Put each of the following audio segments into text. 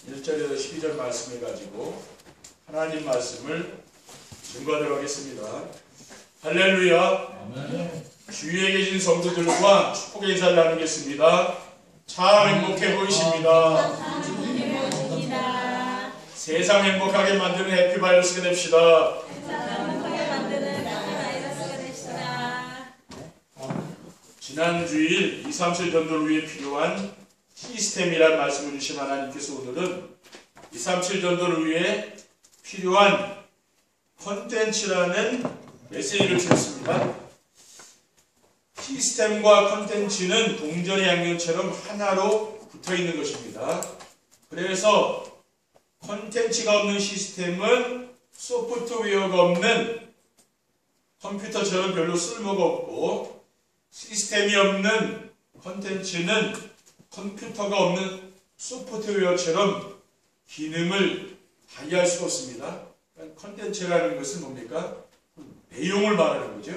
1절에서 12절 말씀을 가지고 하나님 말씀을 증거하도록 하겠습니다. 할렐루야. 아멘. 주위에 계신 성도들과 축복의 인사를 나누겠습니다. 참 행복해 보이십니다. 세상 행복하게 만드는 해피바이러스가 됩시다. 지난 주일 237 전도를 위해 필요한 시스템이란 말씀을 주신 하나님께서 오늘은 237 전도를 위해 필요한 콘텐츠라는 메시지를 주셨습니다. 시스템과 콘텐츠는 동전의 양면처럼 하나로 붙어있는 것입니다. 그래서 콘텐츠가 없는 시스템은 소프트웨어가 없는 컴퓨터처럼 별로 쓸모가 없고, 시스템이 없는 콘텐츠는 컴퓨터가 없는 소프트웨어처럼 기능을 발휘할 수가 없습니다. 콘텐츠라는 것은 뭡니까? 내용을 말하는 거죠.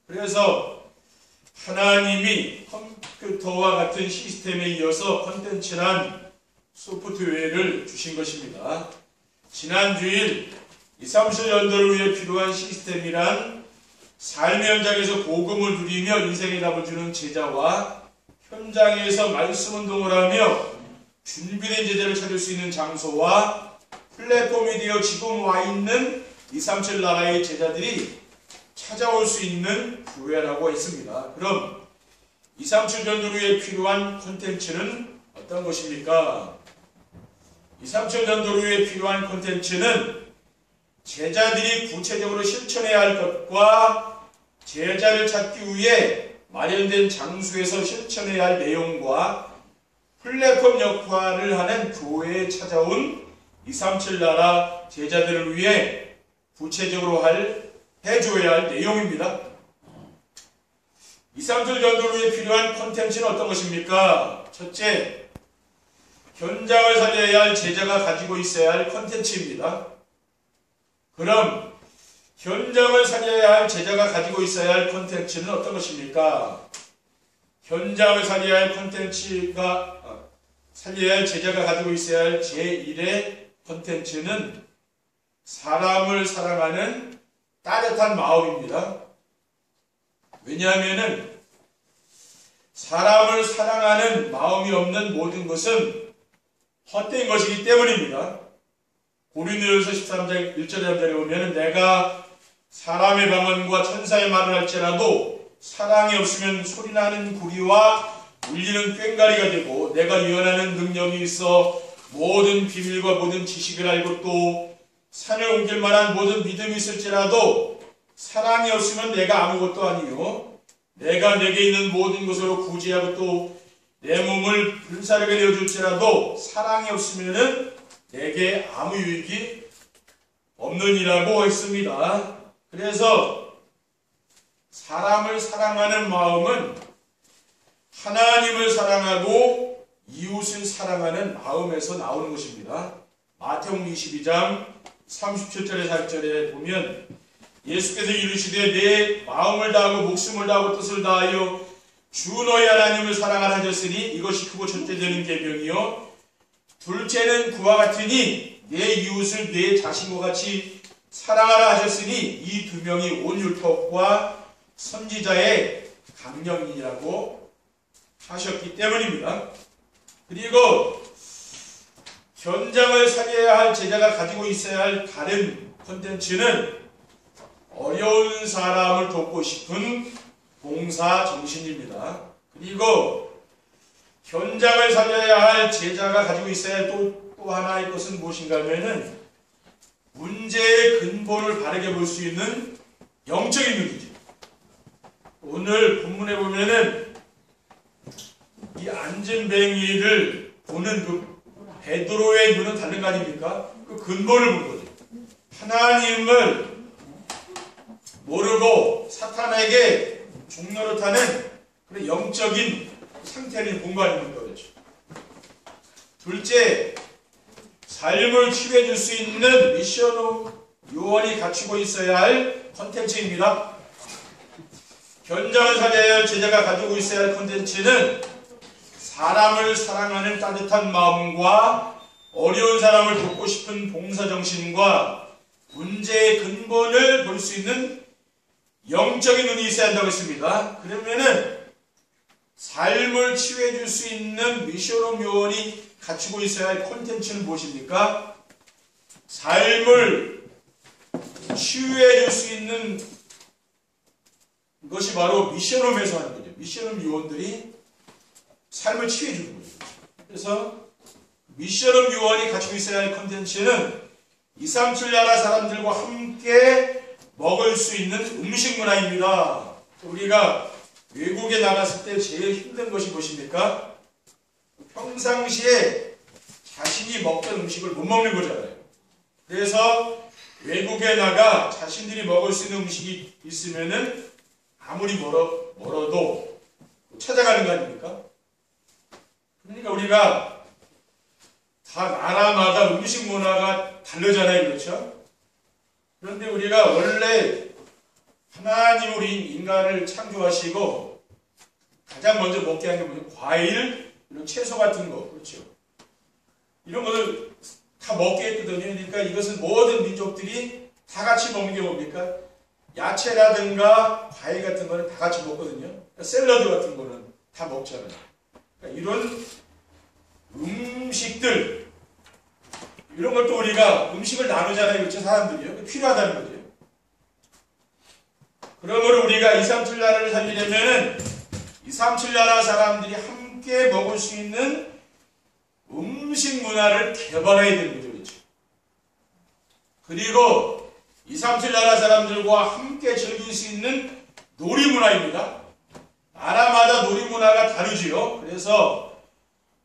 그래서 하나님이 컴퓨터와 같은 시스템에 이어서 콘텐츠란 소프트웨어를 주신 것입니다. 지난 주일 237 전도를 위해 필요한 시스템이란 삶의 현장에서 복음을 누리며 인생의 답을 주는 제자와 현장에서 말씀 운동을 하며 준비된 제자를 찾을 수 있는 장소와 플랫폼이 되어 지금 와 있는 237 나라의 제자들이 찾아올 수 있는 교회라고 했습니다. 그럼 237 전도를 위해 필요한 콘텐츠는 어떤 것입니까? 237 전도를 위해 필요한 콘텐츠는 제자들이 구체적으로 실천해야 할 것과 제자를 찾기 위해 마련된 장소에서 실천해야 할 내용과 플랫폼 역할을 하는 교회에 찾아온 237 나라 제자들을 위해 구체적으로 해줘야 할 내용입니다. 237 전도를 위해 필요한 콘텐츠는 어떤 것입니까? 첫째, 현장을 살려야 할 제자가 가지고 있어야 할 콘텐츠입니다. 그럼 현장을 살려야 할 제자가 가지고 있어야 할 콘텐츠는 어떤 것입니까? 현장을 살려야 할 살려야 할 제자가 가지고 있어야 할 제1의 콘텐츠는 사람을 사랑하는 따뜻한 마음입니다. 왜냐하면 사람을 사랑하는 마음이 없는 모든 것은 헛된 것이기 때문입니다. 고린도전서 13장 1절에 3절에 보면 내가 사람의 방언과 천사의 말을 할지라도 사랑이 없으면 소리나는 구리와 울리는 꽹과리가 되고, 내가 예언하는 능력이 있어 모든 비밀과 모든 지식을 알고 또 산을 옮길 만한 모든 믿음이 있을지라도 사랑이 없으면 내가 아무것도 아니요 내가 내게 있는 모든 것으로 구제하고 또 내 몸을 불사르게 되어줄지라도 사랑이 없으면 내게 아무 유익이 없느니라고 했습니다. 그래서 사람을 사랑하는 마음은 하나님을 사랑하고 이웃을 사랑하는 마음에서 나오는 것입니다. 마태복음 22장 37절에 40절에 보면 예수께서 이르시되 내 마음을 다하고 목숨을 다하고 뜻을 다하여 주 너희 하나님을 사랑하라 하셨으니 이것이 크고 첫째 되는 계명이요 둘째는 그와 같으니 내 이웃을 내 자신과 같이 사랑하라 하셨으니 이 두 명이 온 율법과 선지자의 강령이라고 하셨기 때문입니다. 그리고 현장을 살려야 할 제자가 가지고 있어야 할 다른 콘텐츠는 어려운 사람을 돕고 싶은 봉사 정신입니다. 그리고 현장을 살려야 할 제자가 가지고 있어야 할 또 하나의 것은 무엇인가 하면은 문제의 근본을 바르게 볼 수 있는 영적인 눈이죠. 오늘 본문에 보면은 이 안전뱅이를 보는 그 베드로의 눈은 다른 거 아닙니까? 그 근본을 본 거죠. 하나님을 모르고 사탄에게 종노릇하는 그런 영적인 상태를 본 거 아닙니까? 그렇죠. 둘째, 삶을 치유해 줄 수 있는 미션 요원이 갖추고 있어야 할 콘텐츠입니다. 현장을 살려야 할 제자가 가지고 있어야 할 콘텐츠는 사람을 사랑하는 따뜻한 마음과 어려운 사람을 돕고 싶은 봉사정신과 문제의 근본을 볼 수 있는 영적인 눈이 있어야 한다고 했습니다. 그러면은 삶을 치유해 줄 수 있는 미션홈 요원이 갖추고 있어야 할 콘텐츠는 무엇입니까? 삶을 치유해 줄 수 있는 것이 바로 미션홈에서 하는 거죠. 미션홈 요원들이 삶을 치유해 주는 거죠. 그래서 미션홈 요원이 갖추고 있어야 할 콘텐츠는 237 나라 사람들과 함께 먹을 수 있는 음식 문화입니다. 우리가 외국에 나갔을 때 제일 힘든 것이 무엇입니까? 평상시에 자신이 먹던 음식을 못 먹는 거잖아요. 그래서 외국에 나가 자신들이 먹을 수 있는 음식이 있으면은 아무리 멀어도 찾아가는 거 아닙니까? 그러니까 우리가 다 나라마다 음식 문화가 다르잖아요. 그렇죠? 그런데 우리가 원래 하나님 우리 인간을 창조하시고 가장 먼저 먹게 한 게 뭐죠? 과일, 이런 채소 같은 거. 그렇죠? 이런 것을 다 먹게 했거든요. 그러니까 이것은 모든 민족들이 다 같이 먹는 게 뭡니까? 야채라든가 과일 같은 거는 다 같이 먹거든요. 그러니까 샐러드 같은 거는 다 먹잖아요. 그러니까 이런 음식들, 이런 것도 우리가 음식을 나누잖아요. 그렇죠? 사람들이요. 필요하다는 거죠. 그러므로 우리가 237 나라를 살리려면은 237 나라 사람들이 함께 먹을 수 있는 음식 문화를 개발해야 되는 거죠. 그렇죠? 그리고 237 나라 사람들과 함께 즐길 수 있는 놀이 문화입니다. 나라마다 놀이 문화가 다르지요. 그래서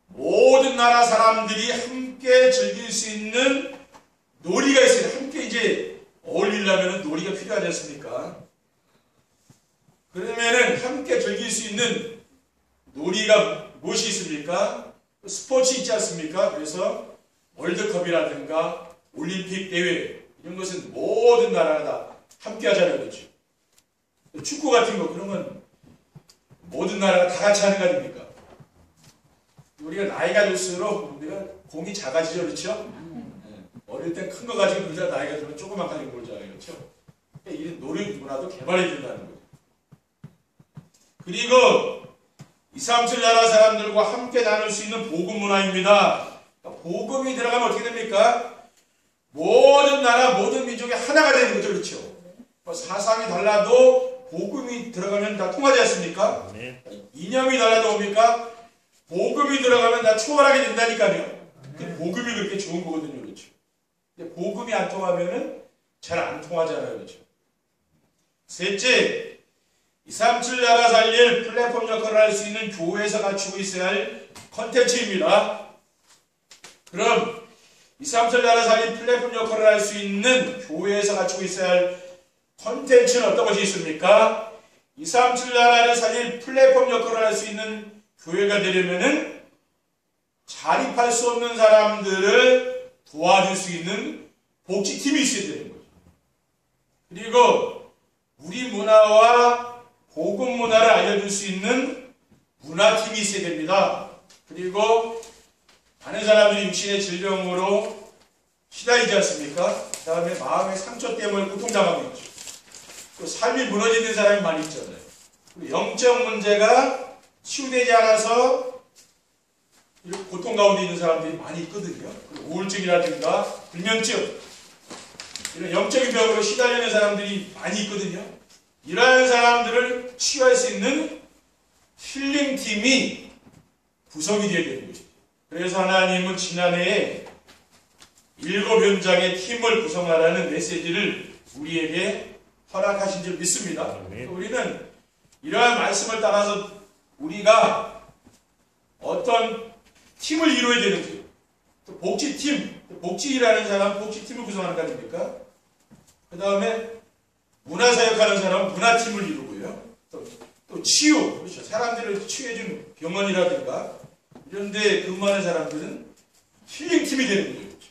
모든 나라 사람들이 함께 즐길 수 있는 놀이가 있어요. 함께 이제 어울리려면 놀이가 필요하지 않습니까? 그러면은 함께 즐길 수 있는 놀이가 무엇이 있습니까? 스포츠 있지 않습니까? 그래서 월드컵이라든가 올림픽 대회, 이런 것은 모든 나라가 다 함께 하자는 거죠. 축구 같은 거, 그런 건 모든 나라가 다 같이 하는 거 아닙니까? 우리가 나이가 들수록 우리가 공이 작아지죠. 그렇죠? 어릴 땐 큰 거 가지고 놀자, 나이가 들면 조그만 가지고 놀잖아요. 그렇죠? 이런 놀이 문화도 개발해 준다는 거죠. 그리고 237 나라 사람들과 함께 나눌 수 있는 복음 문화입니다. 복음이 들어가면 어떻게 됩니까? 모든 나라, 모든 민족이 하나가 되는 거죠. 그렇죠? 사상이 달라도 복음이 들어가면 다 통하지 않습니까? 네. 이념이 달라도 뭡니까? 복음이 들어가면 다 초월하게 된다니까요. 복음이 그렇게 좋은 거거든요. 그렇죠? 근데 복음이 안 통하면은 잘 안 통하잖아요. 그렇죠? 셋째, 237 나라 살릴 플랫폼 역할을 할 수 있는 교회에서 갖추고 있어야 할 컨텐츠입니다. 그럼 237 나라 살릴 플랫폼 역할을 할 수 있는 교회에서 갖추고 있어야 할 컨텐츠는 어떤 것이 있습니까? 237 나라를 살릴 플랫폼 역할을 할 수 있는 교회가 되려면은 자립할 수 없는 사람들을 도와줄 수 있는 복지팀이 있어야 되는 거죠. 그리고 우리 문화와 복음 문화를 알려줄 수 있는 문화팀이 있어야 됩니다. 그리고 많은 사람들이 육신의 질병으로 시달리지 않습니까? 그 다음에 마음의 상처 때문에 고통당하고 있죠. 또 삶이 무너지는 사람이 많이 있잖아요. 그리고 영적 문제가 치유되지 않아서 이런 고통 가운데 있는 사람들이 많이 있거든요. 우울증이라든가 불면증, 이런 영적인 병으로 시달리는 사람들이 많이 있거든요. 이러한 사람들을 치유할 수 있는 힐링팀이 구성이 되어야 되는 것이죠. 그래서 하나님은 지난해에 7 현장의 팀을 구성하라는 메시지를 우리에게 허락하신 줄 믿습니다. 우리는 이러한 말씀을 따라서 우리가 어떤 팀을 이루어야 되는지, 또 복지팀, 복지라는 사람 복지팀을 구성하는 거 아닙니까? 그 다음에 문화사역하는 사람은 문화팀을 이루고요. 또 치유, 그렇죠. 사람들을 치유해주는 병원이라든가 이런 데 근무하는 사람들은 힐링팀이 되는 거죠.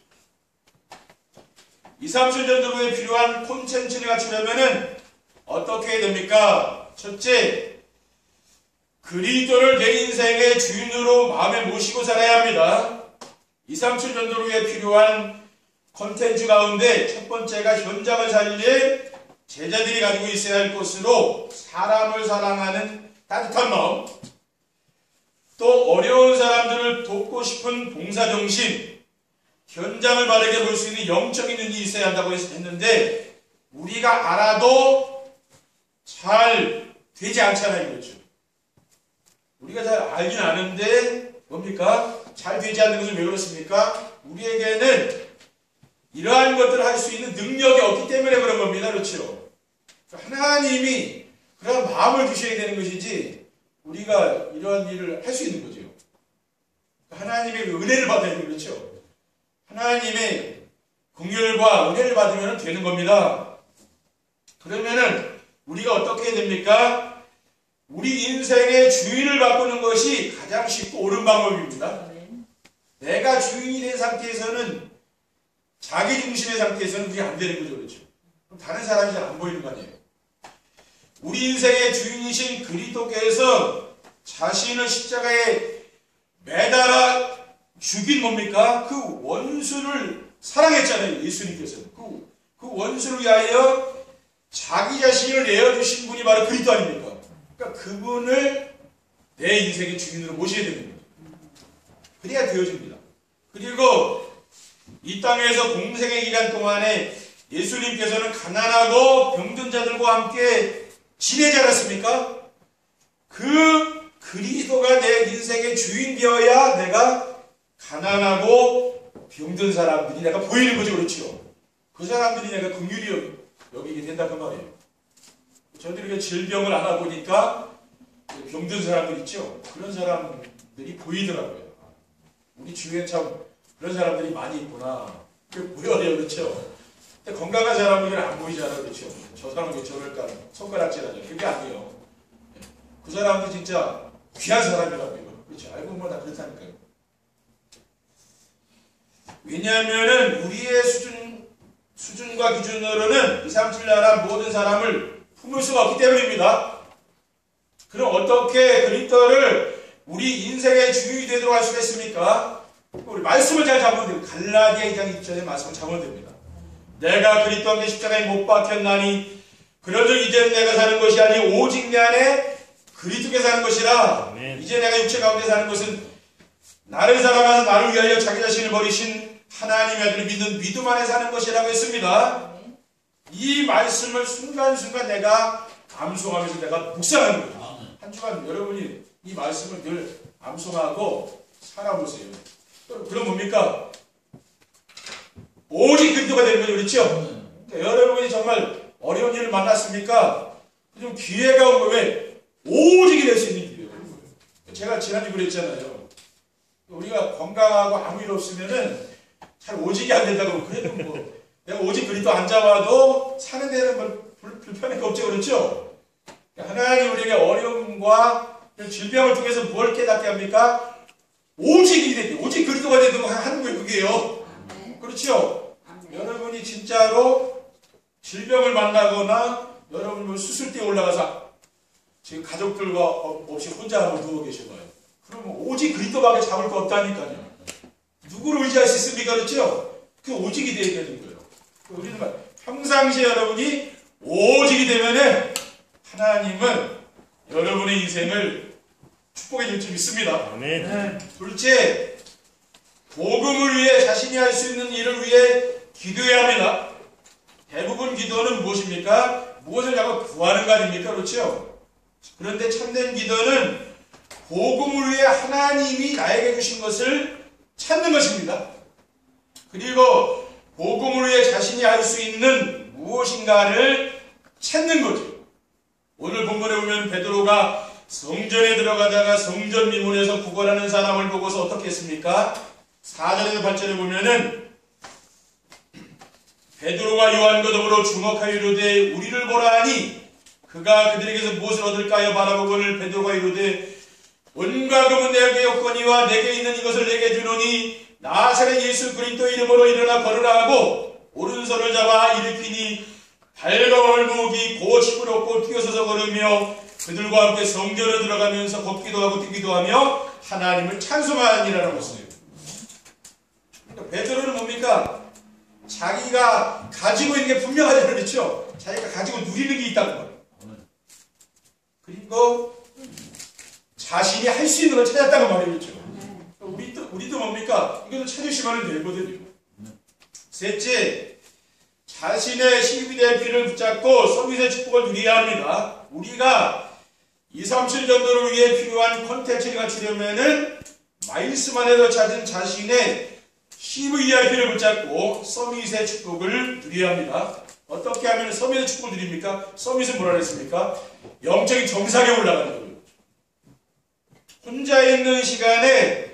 2-3-7년 후에 필요한 콘텐츠를 갖추려면 어떻게 해야 됩니까? 첫째, 그리스도를 내 인생의 주인으로 마음에 모시고 살아야 합니다. 237 전도를 위해 필요한 컨텐츠 가운데 첫 번째가 현장을 살릴 제자들이 가지고 있어야 할 것으로 사람을 사랑하는 따뜻한 마음, 또 어려운 사람들을 돕고 싶은 봉사정신, 현장을 바르게 볼 수 있는 영적인 눈이 있어야 한다고 했는데 우리가 알아도 잘 되지 않잖아요. 그렇죠? 우리가 잘 알긴 아는데 뭡니까? 잘 되지 않는 것은 왜 그렇습니까? 우리에게는 이러한 것들을 할 수 있는 능력이 없기 때문에 그런 겁니다. 그렇죠? 하나님이 그런 마음을 주셔야 되는 것이지 우리가 이러한 일을 할 수 있는 거죠. 하나님의 은혜를 받아야 되는 거죠. 하나님의 긍휼과 은혜를 받으면 되는 겁니다. 그러면은 우리가 어떻게 해야 됩니까? 우리 인생의 주인을 바꾸는 것이 가장 쉽고 옳은 방법입니다. 내가 주인이 된 상태에서는, 자기 중심의 상태에서는 그게 안 되는 거죠. 그렇죠? 그럼 다른 사람이 잘 안 보이는 거 아니에요? 우리 인생의 주인이신 그리스도께서 자신을 십자가에 매달아 죽인 뭡니까? 그 원수를 사랑했잖아요. 예수님께서. 그 원수를 위하여 자기 자신을 내어주신 분이 바로 그리스도 아닙니까? 그러니까 그분을 내 인생의 주인으로 모셔야 되는 거예요. 그래야 되어집니다. 그리고 이 땅에서 공생의 기간 동안에 예수님께서는 가난하고 병든 자들과 함께 지내지 않았습니까? 그 그리스도가 내 인생의 주인 되어야 내가 가난하고 병든 사람들이 내가 보이는 거죠. 그렇죠? 그 사람들이 내가 긍휼히 여기게 된다는 말이에요. 저들에게 질병을 알아보니까 병든 사람들 있죠? 그런 사람들이 보이더라고요. 우리 주위에 참 그런 사람들이 많이 있구나. 그게 보여요. 그렇죠? 근데 건강한 사람들은 안 보이잖아요. 그렇죠? 저 사람은 왜 저럴까? 손가락질하죠. 그게 아니에요. 그 사람들 진짜 귀한 사람이라고요. 그렇죠? 알고 보면 다 그렇다니까요. 왜냐하면은 우리의 수준과 기준으로는 237 나라 모든 사람을 품을 수가 없기 때문입니다. 그럼 어떻게 그리스도를 우리 인생의 주인이 되도록 할 수가 있습니까? 우리 말씀을 잘 잡으면 돼요. 갈라디아 2장 2절의 말씀을 잡으면 됩니다. 내가 그리스도와 함께 십자가에 못 박혔나니 그런즉 이제는 내가 사는 것이 아니 오직 내 안에 그리스도께 사는 것이라. 아멘. 이제 내가 육체 가운데 사는 것은 나를 사랑하사 나를 위하여 자기 자신을 버리신 하나님의 아들을 믿는 믿음 안에 사는 것이라고 했습니다. 이 말씀을 순간순간 내가 암송하면서 내가 묵상하는 거예요. 한 주간 여러분이 이 말씀을 늘 암송하고 살아보세요. 그럼 뭡니까? 오직 그리스도가 되는 거죠. 그렇죠? 그러니까 여러분이 정말 어려운 일을 만났습니까? 좀 기회가 온 거예요. 왜? 오직이 될 수 있는 기회가 온 거예요. 제가 지난주 그랬잖아요. 우리가 건강하고 아무 일 없으면은 잘 오직이 안 된다고. 그래도 뭐 내가 오직 그리스도 안 잡아도 사는 데는 뭐 불편할 게 없죠. 그렇죠? 하나님 우리에게 어려움과 질병을 통해서 뭘 깨닫게 합니까? 오직이 되게 오직 그리스도가 되는 거 하는 거예요. 그게요. 그렇죠? 여러분이 진짜로 질병을 만나거나 여러분 뭐 수술대에 올라가서 지금 가족들과 없이 혼자 한번 누워 계셔봐요. 그러면 오직 그리스도밖에 잡을 거 없다니까요. 누구를 의지할 수 있습니까? 그렇죠? 그 오직이 되어야 되는 거예요. 우리는 평상시에 여러분이 오직이 되면은 하나님은 여러분의 인생을 축복해 줄 줄 믿습니다. 아멘. 둘째, 복음을 위해 자신이 할 수 있는 일을 위해 기도해야 합니다. 대부분 기도는 무엇입니까? 무엇을 자꾸 구하는 거 아닙니까? 그렇죠? 그런데 참된 기도는 복음을 위해 하나님이 나에게 주신 것을 찾는 것입니다. 그리고 복음을 위해 자신이 할 수 있는 무엇인가를 찾는 거죠. 오늘 본문에 보면 베드로가 성전에 들어가다가 성전 미문에서 구걸하는 사람을 보고서 어떻게 했습니까? 4절에서 8절에 보면은 베드로와 요한과 더불어 주목하여 이르되 우리를 보라 하니 그가 그들에게서 무엇을 얻을까 하여 바라보거늘 베드로가 이르되 은과 금은 내게 없거니와 내게 있는 이것을 내게 주노니 나사렛 예수 그리스도 이름으로 일어나 걸으라 하고 오른손을 잡아 일으키니 발가벗을 무기 곧 힘을 얻고 뛰어서서 걸으며 그들과 함께 성전에 들어가면서 걷기도 하고 뛰기도 하며 하나님을 찬송하니라라고 했어요. 뭡니까? 자기가 가지고 있는 게 분명하지 그렇죠? 자기가 가지고 누리는 게 있다는 거예요. 그리고 자신이 할 수 있는 걸 찾았다는 말이겠죠. 우리도 뭡니까? 이것도 찾으시면 되거든요. 셋째, 자신의 신비의 길을 붙잡고 서밋의 축복을 누려야 합니다. 우리가 237 전도를 위해 필요한 콘텐츠를 갖추려면은 마일스만 해도 찾은 자신의 CVIP를 붙잡고 서밋의 축복을 누려야 합니다. 어떻게 하면 서밋의 축복을 누립니까? 서밋은 뭐라 그랬습니까? 영적인 정상에 올라가는 거예요. 혼자 있는 시간에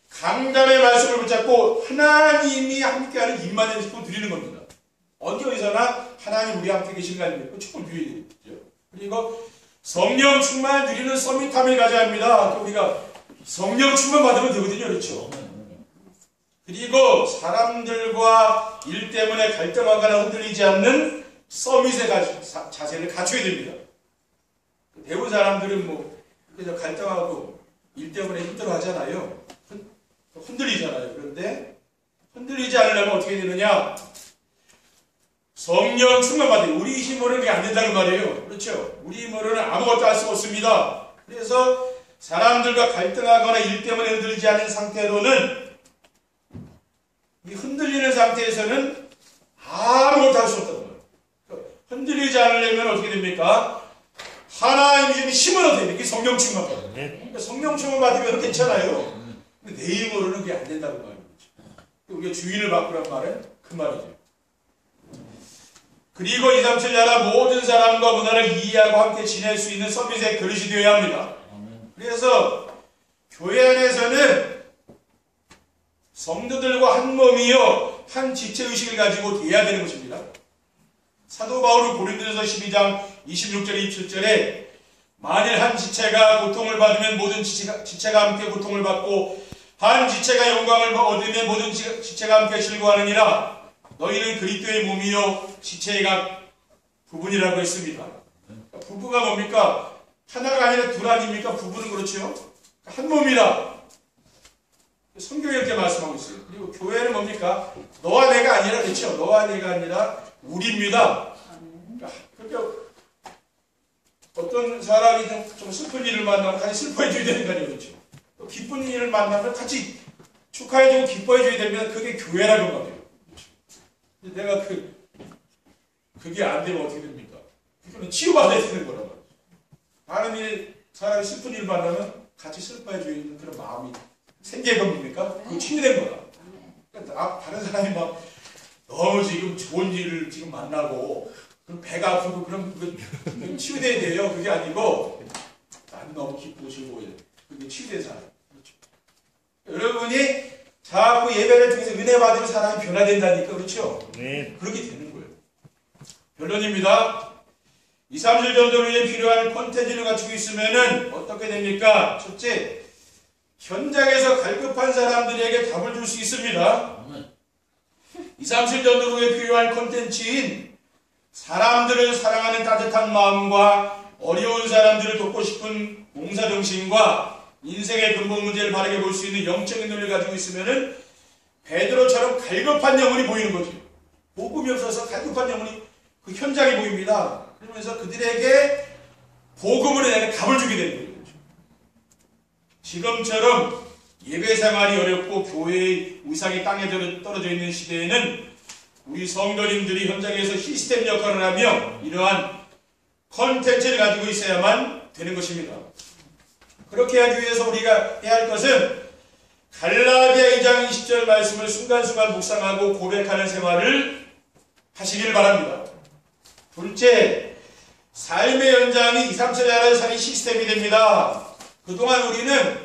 강단의 말씀을 붙잡고 하나님이 함께하는 임마누엘 축복을 누리는 겁니다. 어디서나 하나님 우리 함께 계신 거 아닙니까? 축복을 누려야 되죠. 그리고 성령 충만을 누리는 서밋함을 가져야 합니다. 우리가 성령 충만 받으면 되거든요. 그렇죠? 그리고 사람들과 일 때문에 갈등하거나 흔들리지 않는 서밋의 자세를 갖춰야 됩니다. 대부분 사람들은 그래서 갈등하고 일 때문에 힘들어 하잖아요. 흔들리잖아요. 그런데 흔들리지 않으려면 어떻게 되느냐? 성령 충만 받아요. 우리 힘으로는 그게 안 된다는 말이에요. 그렇죠? 우리 힘으로는 아무것도 할 수 없습니다. 그래서 사람들과 갈등하거나 일 때문에 흔들리지 않은 상태로는 이 흔들리는 상태에서는 아무것도 할 수 없다는 거예요. 흔들리지 않으려면 어떻게 됩니까? 하나님이 주는 힘을 얻어야 돼요. 이게 성령 충만 받아요. 그러니까 성령 충만 받으면 괜찮아요. 근데 내 힘으로는 그게 안 된다는 말이죠. 우리가 주인을 바꾸란 말은 그 말이죠. 그리고 237 나라 모든 사람과 문화를 이해하고 함께 지낼 수 있는 서밋의 그릇이 되어야 합니다. 그래서 교회 안에서는 성도들과 한 몸이요 한 지체의식을 가지고 돼야 되는 것입니다. 사도 바울은 고린도전서 12장 26절 27절에 만일 한 지체가 고통을 받으면 모든 지체가 함께 고통을 받고 한 지체가 영광을 얻으면 모든 지체가 함께 즐거워하느니라. 너희는 그리스도의 몸이요 지체의 각 부분이라고 했습니다. 부부가 뭡니까? 하나가 아니라 둘 아닙니까? 부부는 그렇죠. 한 몸이라. 성경에 이렇게 말씀하고 있어요. 그리고 교회는 뭡니까? 너와 내가 아니라 그렇죠. 너와 내가 아니라 우리입니다. 그러니까 어떤 사람이 좀 슬픈 일을 만나면 같이 슬퍼해줘야 되는 거 아니에요. 그렇죠. 또 기쁜 일을 만나면 같이 축하해주고 기뻐해줘야 되면 그게 교회라는 거예요. 내가 그게 안 되면 어떻게 됩니까? 그거는 치유받아야 되는 거란 말이죠. 다른 사람이 슬픈 일을 만나면 같이 슬퍼해주는 그런 마음이 생기는 겁니까? 그거 치유된 거다. 그러니까 다른 사람이 막 너무 지금 좋은 일을 지금 만나고 그럼 배가 아프고 그럼 치유돼야 돼요. 그게 아니고 나는 너무 기쁘고 즐거워요. 그게 치유된 사람. 그렇죠. 여러분이 자꾸 예배를 통해서 은혜 받으면 사람이 변화된다니까. 그렇죠? 네. 그렇게 되는 거예요. 결론입니다. 237 전도를 위해 필요한 콘텐츠를 갖추고 있으면은 어떻게 됩니까? 첫째, 현장에서 갈급한 사람들에게 답을 줄 수 있습니다. 237 전도를 위해 필요한 콘텐츠인 사람들을 사랑하는 따뜻한 마음과 어려운 사람들을 돕고 싶은 봉사정신과 인생의 근본 문제를 바르게 볼 수 있는 영적인 눈을 가지고 있으면은 베드로처럼 갈급한 영혼이 보이는 거죠. 복음이 없어서 갈급한 영혼이 그 현장에 보입니다. 그러면서 그들에게 복음으로 내가 답을 주게 되는 거죠. 지금처럼 예배 생활이 어렵고 교회의 의상이 땅에 떨어져 있는 시대에는 우리 성도님들이 현장에서 시스템 역할을 하며 이러한 컨텐츠를 가지고 있어야만 되는 것입니다. 그렇게 하기 위해서 우리가 해야 할 것은 갈라디아 2장 20절 말씀을 순간순간 묵상하고 고백하는 생활을 하시길 바랍니다. 둘째, 삶의 현장이 237 나라의 삶이 시스템이 됩니다. 그동안 우리는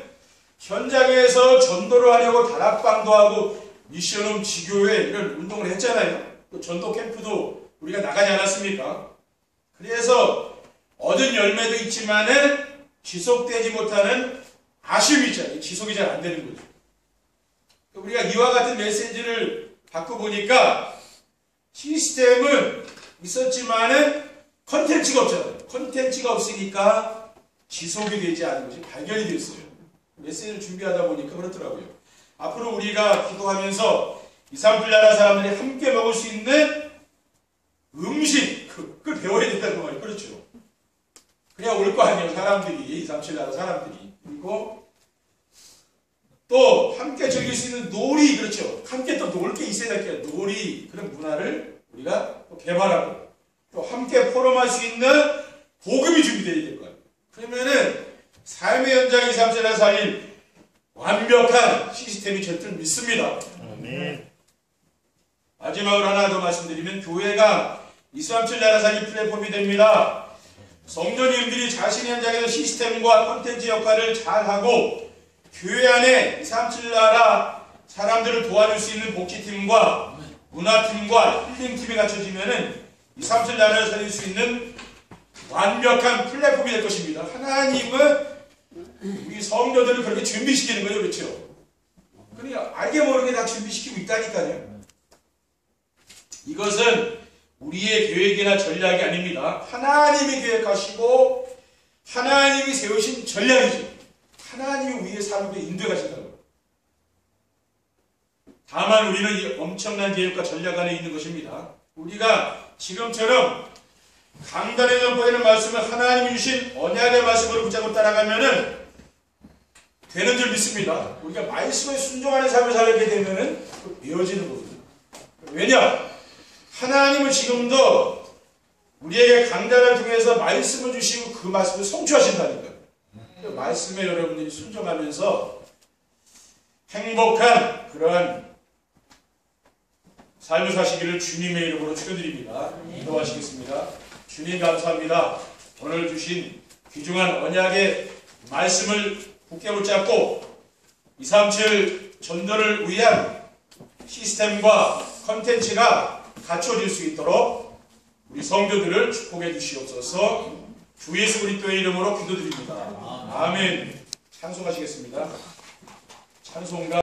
현장에서 전도를 하려고 다락방도 하고 미션홈 지교회 이런 운동을 했잖아요. 또 전도 캠프도 우리가 나가지 않았습니까? 그래서 얻은 열매도 있지만은 지속되지 못하는 아쉬움이 있잖아요. 지속이 잘 안 되는 거죠. 우리가 이와 같은 메시지를 받고 보니까 시스템은 있었지만은 컨텐츠가 없잖아요. 컨텐츠가 없으니까 지속이 되지 않은 것이 발견이 됐어요. 메시지를 준비하다 보니까 그렇더라고요. 앞으로 우리가 기도하면서 237 나라 사람들이 함께 먹을 수 있는 음식, 그걸 배워야 된다는 말이에요. 그렇죠. 그냥 올 거 아니에요. 사람들이, 237 나라 사람들이. 그리고 또 함께 즐길 수 있는 놀이, 그렇죠. 함께 또 놀 게 있어야 될 거예요. 놀이, 그런 문화를 우리가 또 개발하고 또 함께 포럼할 수 있는 복음이 준비되어야 될 거예요. 그러면은 삶의 현장 237 나라 살릴 완벽한 시스템이 될 줄 믿습니다. 아멘. 마지막으로 하나 더 말씀드리면 교회가 237 나라 살릴 플랫폼이 됩니다. 성도님들이 자신의 현장에서 시스템과 콘텐츠 역할을 잘하고 교회 안에 237 나라 사람들을 도와줄 수 있는 복지팀과 문화팀과 힐링팀이 갖춰지면은 237 나라를 살릴 수 있는 완벽한 플랫폼이 될 것입니다. 하나님은 우리 성도들을 그렇게 준비시키는 거예요. 그렇죠? 그러니까 알게 모르게 다 준비시키고 있다니까요. 이것은 우리의 계획이나 전략이 아닙니다. 하나님이 계획하시고 하나님이 세우신 전략이죠. 하나님이 우리의 삶을 인도하신다고. 다만 우리는 이 엄청난 계획과 전략 안에 있는 것입니다. 우리가 지금처럼 강단에 선포되는 말씀을 하나님이 주신 언약의 말씀으로 붙잡고 따라가면은 되는 줄 믿습니다. 우리가 말씀에 순종하는 삶을 살게 되면은 이어지는 거거든요. 왜냐? 하나님은 지금도 우리에게 강단을 통해서 말씀을 주시고 그 말씀을 성취하신다니까요. 그 말씀에 여러분들이 순종하면서 행복한 그러한 삶을 사시기를 주님의 이름으로 축원드립니다. 기도하시겠습니다. 주님 감사합니다. 오늘 주신 귀중한 언약의 말씀을 굳게 붙잡고 237 전도를 위한 시스템과 컨텐츠가 갖춰질 수 있도록 우리 성도들을 축복해 주시옵소서. 주 예수 그리스도의 이름으로 기도드립니다. 아멘. 찬송하시겠습니다. 찬송가